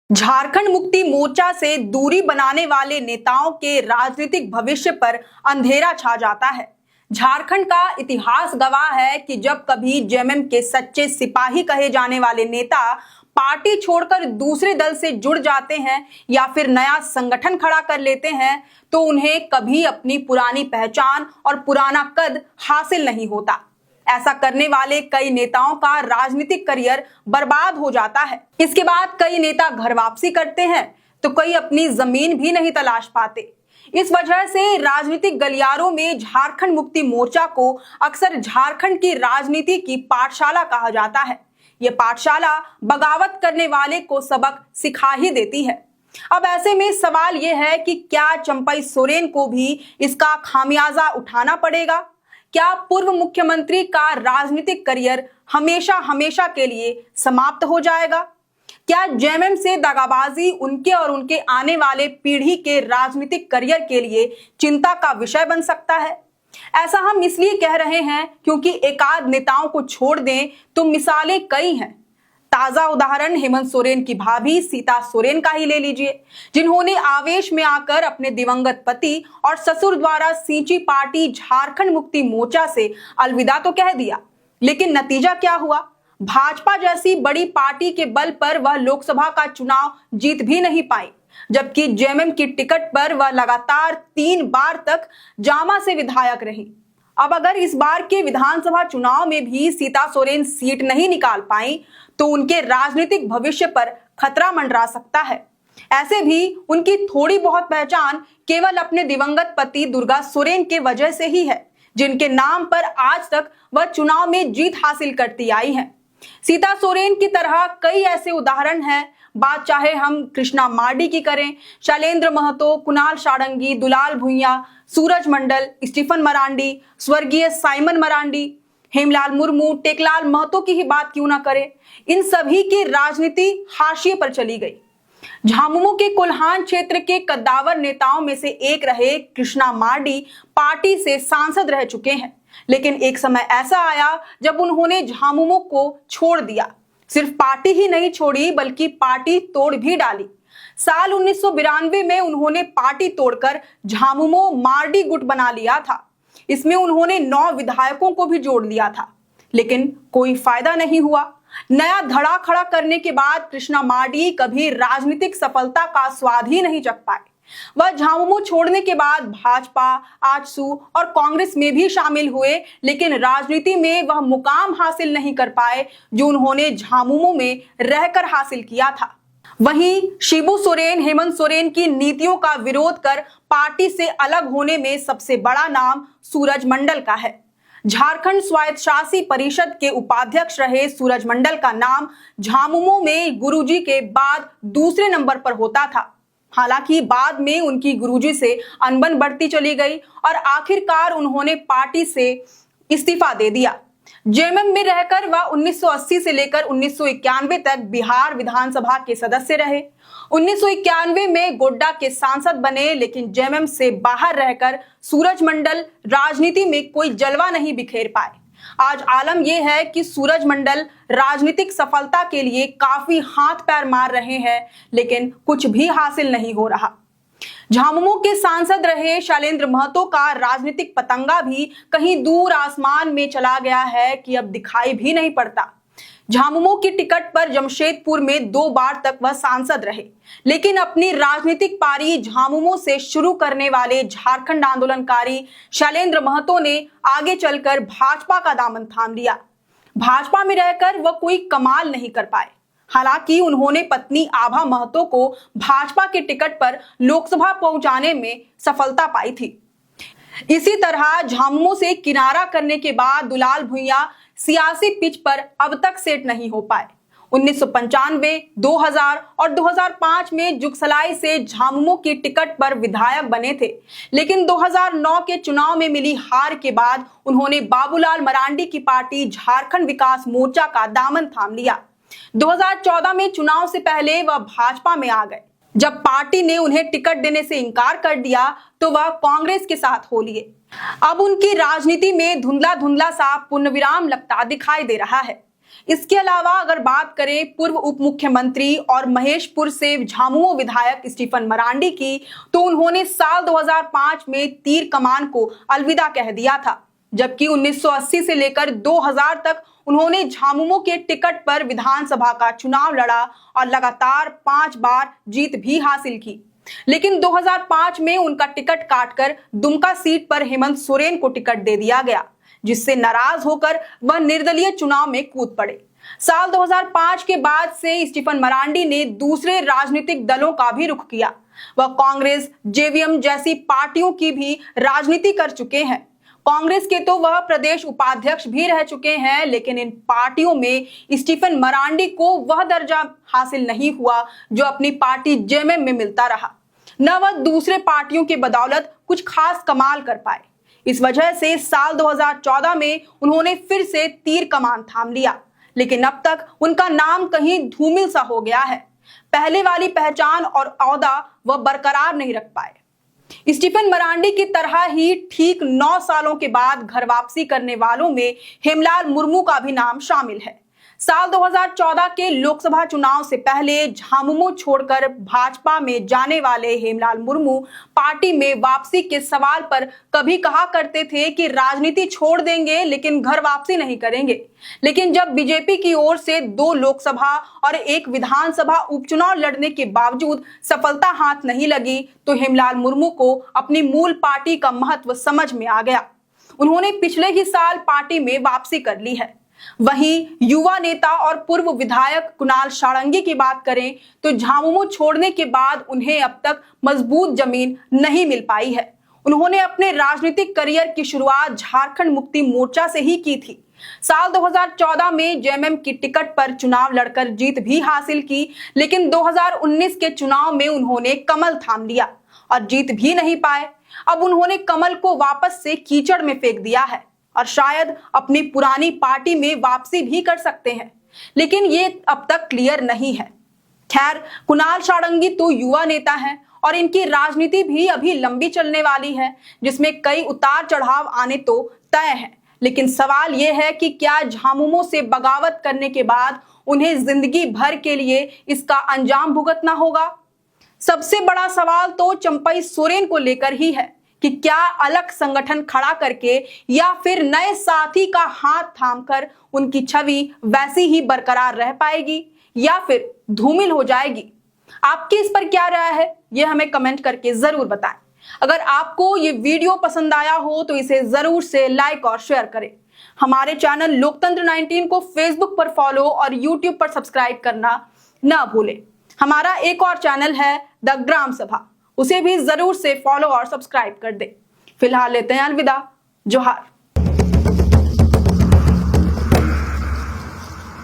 झारखंड मुक्ति मोर्चा से दूरी बनाने वाले नेताओं के राजनीतिक भविष्य पर अंधेरा छा जाता है। झारखंड का इतिहास गवाह है कि जब कभी जेएमएम के सच्चे सिपाही कहे जाने वाले नेता पार्टी छोड़कर दूसरे दल से जुड़ जाते हैं या फिर नया संगठन खड़ा कर लेते हैं तो उन्हें कभी अपनी पुरानी पहचान और पुराना कद हासिल नहीं होता। ऐसा करने वाले कई नेताओं का राजनीतिक करियर बर्बाद हो जाता है। इसके बाद कई नेता घर वापसी करते हैं तो कई अपनी जमीन भी नहीं तलाश पाते। इस वजह से राजनीतिक गलियारों में झारखंड मुक्ति मोर्चा को अक्सर झारखंड की राजनीति की पाठशाला कहा जाता है। यह पाठशाला बगावत करने वाले को सबक सिखा ही देती है। अब ऐसे में सवाल यह है कि क्या चंपई सोरेन को भी इसका खामियाजा उठाना पड़ेगा? क्या पूर्व मुख्यमंत्री का राजनीतिक करियर हमेशा हमेशा के लिए समाप्त हो जाएगा? क्या जेएमएम से दगाबाजी उनके और उनके आने वाले पीढ़ी के राजनीतिक करियर के लिए चिंता का विषय बन सकता है? ऐसा हम इसलिए कह रहे हैं क्योंकि एकाध नेताओं को छोड़ दें तो मिसालें कई हैं। ताजा उदाहरण हेमंत सोरेन की भाभी सीता सोरेन का ही ले लीजिए, जिन्होंने आवेश में आकर अपने दिवंगत पति और ससुर द्वारा सींची पार्टी झारखंड मुक्ति मोर्चा से अलविदा तो कह दिया, लेकिन नतीजा क्या हुआ? भाजपा जैसी बड़ी पार्टी के बल पर वह लोकसभा का चुनाव जीत भी नहीं पाई, जबकि जेएमएम की टिकट पर वह लगातार 3 बार तक जामा से विधायक रही। अब अगर इस बार के विधानसभा चुनाव में भी सीता सोरेन सीट नहीं निकाल पाई तो उनके राजनीतिक भविष्य पर खतरा मंडरा सकता है। ऐसे भी उनकी थोड़ी बहुत पहचान केवल अपने दिवंगत पति दुर्गा सोरेन के वजह से ही है, जिनके नाम पर आज तक वह चुनाव में जीत हासिल करती आई है। सीता सोरेन की तरह कई ऐसे उदाहरण हैं। बात चाहे हम कृष्णा मार्डी की करें, शैलेंद्र महतो, कुणाल सारंगी, दुलाल भुइयां, सूरज मंडल, स्टीफन मरांडी, स्वर्गीय साइमन मरांडी, हेमलाल मुर्मू, टेकलाल महतो की ही बात क्यों ना करें, इन सभी की राजनीति हाशिए पर चली गई। झामुमो के कोल्हान क्षेत्र के कद्दावर नेताओं में से एक रहे कृष्णा मार्डी पार्टी से सांसद रह चुके हैं, लेकिन एक समय ऐसा आया जब उन्होंने झामुमो को छोड़ दिया। सिर्फ पार्टी ही नहीं छोड़ी बल्कि पार्टी तोड़ भी डाली। साल 1992 में उन्होंने पार्टी तोड़कर झामुमो मार्डी गुट बना लिया था। इसमें उन्होंने 9 विधायकों को भी जोड़ लिया था, लेकिन कोई फायदा नहीं हुआ। नया धड़ा खड़ा करने के बाद कृष्णा मार्डी कभी राजनीतिक सफलता का स्वाद ही नहीं चख पाए। वह झामुमो छोड़ने के बाद भाजपा, आजसू और कांग्रेस में भी शामिल हुए, लेकिन राजनीति में वह मुकाम हासिल नहीं कर पाए जो उन्होंने झामुमो में रहकर हासिल किया था। वहीं शिबू सोरेन हेमंत सोरेन की नीतियों का विरोध कर पार्टी से अलग होने में सबसे बड़ा नाम सूरज मंडल का है। झारखंड स्वायत्त शासी परिषद के उपाध्यक्ष रहे सूरज मंडल का नाम झामुमो में गुरुजी के बाद दूसरे नंबर पर होता था। हालांकि बाद में उनकी गुरुजी से अनबन बढ़ती चली गई और आखिरकार उन्होंने पार्टी से इस्तीफा दे दिया। जेएमएम में रहकर वह 1980 से लेकर 1991 तक बिहार विधानसभा के सदस्य रहे। 1991 में गोड्डा के सांसद बने, लेकिन जेएमएम से बाहर रहकर सूरज मंडल राजनीति में कोई जलवा नहीं बिखेर पाए। आज आलम यह है कि सूरज मंडल राजनीतिक सफलता के लिए काफी हाथ पैर मार रहे हैं, लेकिन कुछ भी हासिल नहीं हो रहा। झामुमो के सांसद रहे शैलेंद्र महतो का राजनीतिक पतंगा भी कहीं दूर आसमान में चला गया है कि अब दिखाई भी नहीं पड़ता। झामुमो की टिकट पर जमशेदपुर में 2 बार तक वह सांसद रहे, लेकिन अपनी राजनीतिक पारी झामुमो से शुरू करने वाले झारखंड आंदोलनकारी शैलेंद्र महतो ने आगे चलकर भाजपा का दामन थाम लिया। भाजपा में रहकर वह कोई कमाल नहीं कर पाए। हालांकि उन्होंने पत्नी आभा महतो को भाजपा के टिकट पर लोकसभा पहुंचाने में सफलता पाई थी। इसी तरह झामुमो से किनारा करने के बाद दुलाल भुइयां सियासी पिच पर अब तक सेट नहीं हो पाए। 1995, 2000 और 2005 में जुगसलाई से झामुमो की टिकट पर विधायक बने थे, लेकिन 2009 के चुनाव में मिली हार के बाद उन्होंने बाबूलाल मरांडी की पार्टी झारखंड विकास मोर्चा का दामन थाम लिया। 2014 में चुनाव से पहले वह भाजपा में आ गए। जब पार्टी ने उन्हें टिकट देने से इनकार कर दिया तो वह कांग्रेस के साथ हो लिए। अब उनकी राजनीति में धुंधला धुंधला सा पूर्णविराम लगता दिखाई दे रहा है। इसके अलावा अगर बात करें पूर्व उप मुख्यमंत्री और महेशपुर से झामुमो विधायक स्टीफन मरांडी की, तो उन्होंने साल 2005 में तीर कमान को अलविदा कह दिया था, जबकि 1980 से लेकर 2000 तक उन्होंने झामुमो के टिकट पर विधानसभा का चुनाव लड़ा और लगातार 5 बार जीत भी हासिल की। लेकिन 2005 में उनका टिकट काटकर दुमका सीट पर हेमंत सोरेन को टिकट दे दिया गया, जिससे नाराज होकर वह निर्दलीय चुनाव में कूद पड़े। साल 2005 के बाद से स्टीफन मरांडी ने दूसरे राजनीतिक दलों का भी रुख किया। वह कांग्रेस, जेवीएम जैसी पार्टियों की भी राजनीति कर चुके हैं। कांग्रेस के तो वह प्रदेश उपाध्यक्ष भी रह चुके हैं, लेकिन इन पार्टियों में स्टीफन मरांडी को वह दर्जा हासिल नहीं हुआ जो अपनी पार्टी जेएमएम में मिलता रहा। न वह दूसरे पार्टियों के बदौलत कुछ खास कमाल कर पाए। इस वजह से साल 2014 में उन्होंने फिर से तीर कमान थाम लिया, लेकिन अब तक उनका नाम कहीं धूमिल सा हो गया है। पहले वाली पहचान और औदा वह बरकरार नहीं रख पाए। स्टीफन मरांडी की तरह ही ठीक 9 सालों के बाद घर वापसी करने वालों में हेमलाल मुर्मू का भी नाम शामिल है। साल 2014 के लोकसभा चुनाव से पहले झामुमो छोड़कर भाजपा में जाने वाले हेमलाल मुर्मू पार्टी में वापसी के सवाल पर कभी कहा करते थे कि राजनीति छोड़ देंगे लेकिन घर वापसी नहीं करेंगे। लेकिन जब बीजेपी की ओर से 2 लोकसभा और 1 विधानसभा उपचुनाव लड़ने के बावजूद सफलता हाथ नहीं लगी, तो हेमलाल मुर्मू को अपनी मूल पार्टी का महत्व समझ में आ गया। उन्होंने पिछले ही साल पार्टी में वापसी कर ली है। वहीं युवा नेता और पूर्व विधायक कुणाल सारंगी की बात करें तो झामुमो छोड़ने के बाद उन्हें अब तक मजबूत जमीन नहीं मिल पाई है। उन्होंने अपने राजनीतिक करियर की शुरुआत झारखंड मुक्ति मोर्चा से ही की थी। साल 2014 में जेएमएम की टिकट पर चुनाव लड़कर जीत भी हासिल की, लेकिन 2019 के चुनाव में उन्होंने कमल थाम लिया और जीत भी नहीं पाए। अब उन्होंने कमल को वापस से कीचड़ में फेंक दिया है और शायद अपनी पुरानी पार्टी में वापसी भी कर सकते हैं, लेकिन ये अब तक क्लियर नहीं है। खैर, कुणाल सारंगी तो युवा नेता हैं और इनकी राजनीति भी अभी लंबी चलने वाली है, जिसमें कई उतार चढ़ाव आने तो तय है। लेकिन सवाल यह है कि क्या झामुमो से बगावत करने के बाद उन्हें जिंदगी भर के लिए इसका अंजाम भुगतना होगा? सबसे बड़ा सवाल तो चंपई सोरेन को लेकर ही है कि क्या अलग संगठन खड़ा करके या फिर नए साथी का हाथ थामकर उनकी छवि वैसी ही बरकरार रह पाएगी या फिर धूमिल हो जाएगी? आपकी इस पर क्या राय है, ये हमें कमेंट करके जरूर बताएं। अगर आपको ये वीडियो पसंद आया हो तो इसे जरूर से लाइक और शेयर करें। हमारे चैनल लोकतंत्र 19 को फेसबुक पर फॉलो और यूट्यूब पर सब्सक्राइब करना ना भूलें। हमारा एक और चैनल है द ग्राम सभा, उसे भी जरूर से फॉलो और सब्सक्राइब कर दें। फिलहाल लेते हैं अलविदा। जोहार।